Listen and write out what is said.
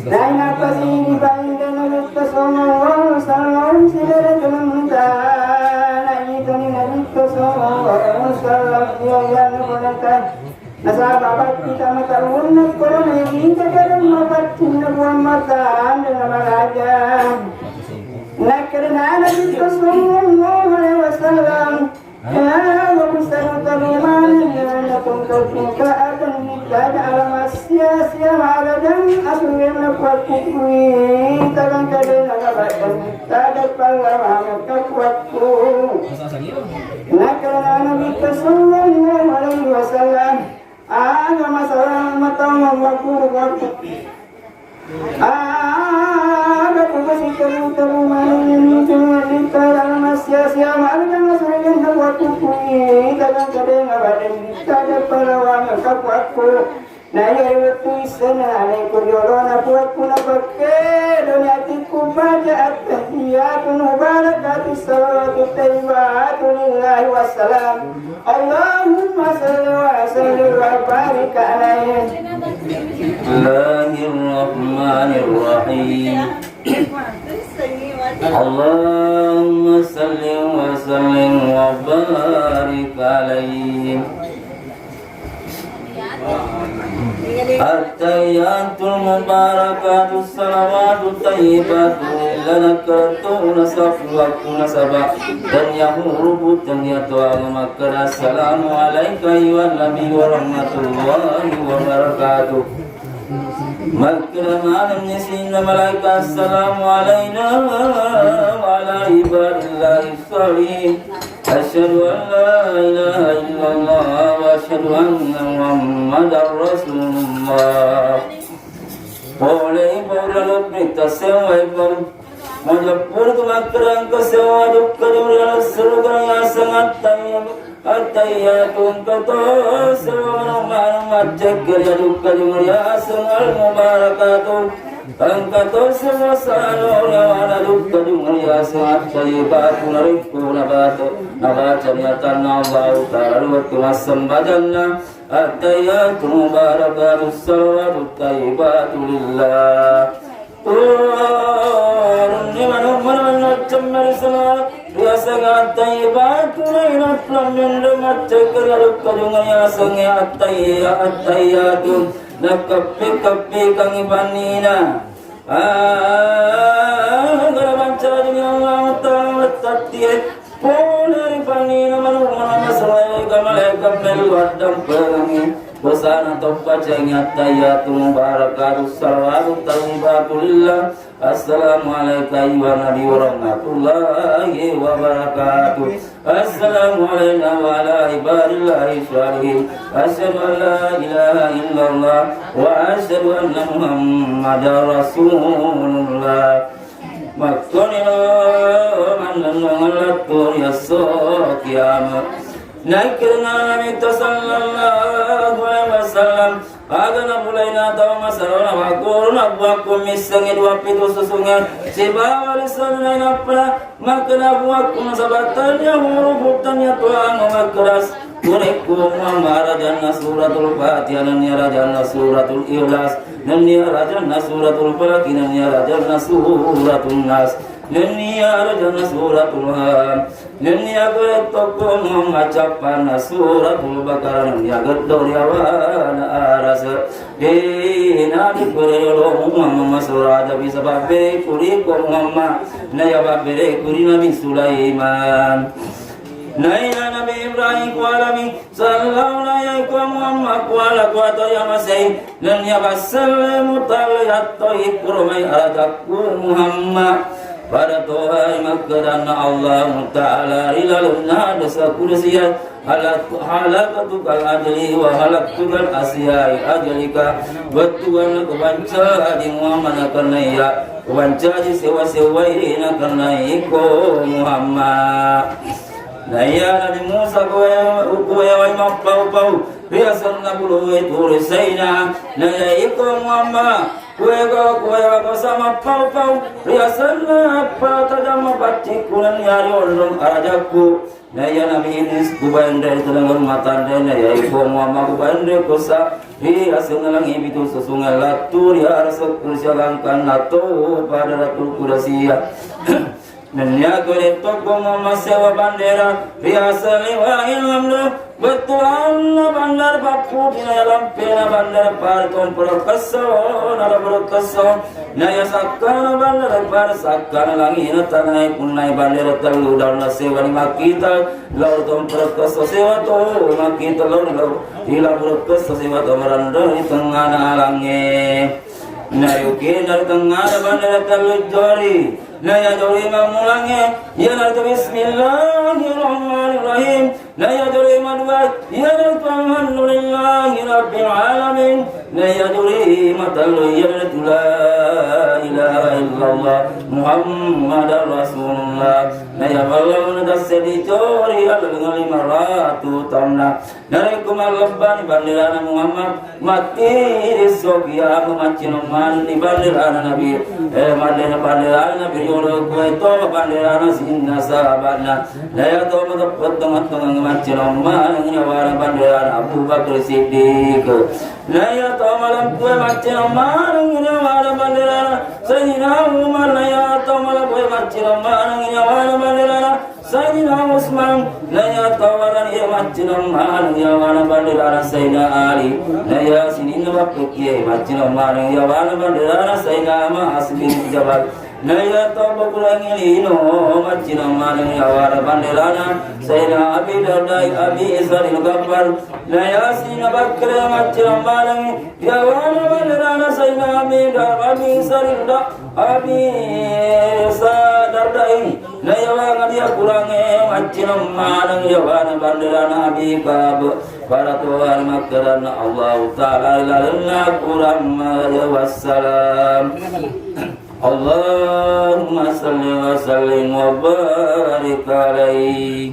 Lain apa sih dibanding Nabi Sallallahu Alaihi Wasallam segera kementan. Itu ni Nabi Sallallahu Alaihi Wasallam dia yang mengatakan asal bapak kita makarun nak koron ini kadang bapak kita buat makan dengan raja. Nak kerana Nabi Sallallahu Alaihi Wasallam ya Mustafa tabiman lakum kauka akan nikah alam sia-sia dan aslinya nak kuih takkan kadang agak tak pahlawan kekuatku nak kerana Nabi Sallallahu Alaihi Wasallam ada masalah mata waktu ada kubasi teru main cerita dalam sia-sia malam sering waktu kui dalam kadang badan ada pahlawan kapuatku na itu sana ni kurjolona puatku na pakai dunia tiku baca at-tahiyatun mubarakatuh salawatu tayyibatu lillahi wassalam Allahumma salli wa sallim wa barik alaihi Bismillahirrahmanirrahim Allahumma salli wa sallim wa barik alaihi At-tayyatul mubarakatuh salawatu tayyibatu lanakatu nasafwatu nasabah dan yahurubut dan yatu'ala makana assalamu alaika ayyuhan nabi wa rahmatullahi wa barakatuh makana alam yasinna malaika assalamu alaina wa ala ibadillahi salihin asyhadu an la ilaha illallah wa asyhadu anna muhammadar rasulullah oleh ibadah kita sewa ibadah majapur tumakran ke sewa dukka jumlah surga yang sangat tayyatun kata sewa majak kerja dukka jumlah sangat mubarakatuh angkatu semua salur yang ada dukka jumlah sangat tayyatun riku nabaca niatan Allah ta'ala waktu masam badanna at-tayyatun mubarakatuh salawatu tayyibatu lillah ni mana cemmer salat biasa ngatai batu lain pelan mendemat cekar kadung ya sange atayatu nak kapi kang ibanina gara banca dunia Allah taala tatie polar ibanina manu masalah gamal gamel wadam perangi Besana toppa cengat tayatul barakatuh salawatu tayyibatu lillah assalamu alayka ayyuhan nabi wa rahmatullahi wa barakatuh assalamu alayna wa ala ibadillahi shalihin asyhadu an la ilaha illallah wa asyhadu anna muhammadar rasulullah makonino mananangallatur yasok kiamat Naikirna Nabi sallallahu alaihi wasallam agana bulaina taw masarona wakurna buakum misangi dua pintu susungan sibawa lisanna napa makna buakum sabatannya hurubutannya tuang makras Kuriku Muhammad suratul Fatihah nanya rajana suratul Ikhlas nanya rajana suratul Falaq nanya rajana suratul Nas nanya rajana suratul Ham nanya toko mengacapan suratul Baqarah nanya gedoriawana arasa dina diperelo Muhammad surada bisa babe kuriku Muhammad naya babe kuri Nabi Sulaiman Naina Nabi Ibrahim kualami sallallahu alaihi Muhammad kuala kuato ya masih dan ya basallamu talayat tohib kurumai aladakku Muhammad pada Tuhan makadana Allah Ta'ala rilalunna dosa kudusiyat halakatukal adli wa halakatukal asyai ajalika batuan kebanca di Muhammad karena ya kebanca di sewa-sewaina karena iko Muhammad Naya Nabi Musa kuya wa mapau biasan nabulu itu risaina naya iko Muhammad kuya sama pau biasan apa tadama batik kulan yari orang arajaku naya Nabi Idris kubandai telengar mata naya iko Muhammad kubandai kusa Ria sengalangi bitu sesungai latur ya rasul syalangkan lato pada ratul kudasia. Nanya kore toko mama sewa bandera Ria seliwa ilhamdu betulan bandar bapu dina lampena bandar par kompor keso nara berkeso naya sakana bandar par sakana langina tanai punai bandera telu daun sewa lima kita laur kompor keso sewa to makita laur ila berkeso sewa to meranda di tengah alange nayuki dari tengah bandar telu jori Naya jori mamulange ya natu bismillahirrahmanirrahim naya jori madwa ya natu alhamdulillahi rabbil alamin naya jori matalu ya natu la ilaha illallah muhammadar rasulullah naya balon dasedi jori alal limaratu tamna narikum al-labbani bandirana muhammad mati risogya mumacinoman di bandirana nabi bandirana nabi yoro kue to bandirana sinna sahabana daya to mengepet tengah-tengah macam mana nyawara bandirana Abu Bakar Siddiq daya to malam kue macam mana nyawara bandirana Sayyidina Umar daya to malam kue macam mana nyawara bandirana Sayyidina Utsman daya to waran ia macam mana nyawara bandirana Sayyidina Ali daya sini nabak kiai macam mana nyawara bandirana Sayyidina Mas bin Jabal Naya toba kulangi lino macina maling yawara bandelana Sayyidina Abi Dardai Abi Isaril Ghaffar Naya sina bakra macina maling yawara bandelana Sayyidina Abi Isaril Abi Dardai Naya wanga dia kulangi macina maling yawara bandelana Abi Kab para tuan makarana Allah Ta'ala ilalina kurang wassalam Allahumma salli wa sallim wa barik alaihi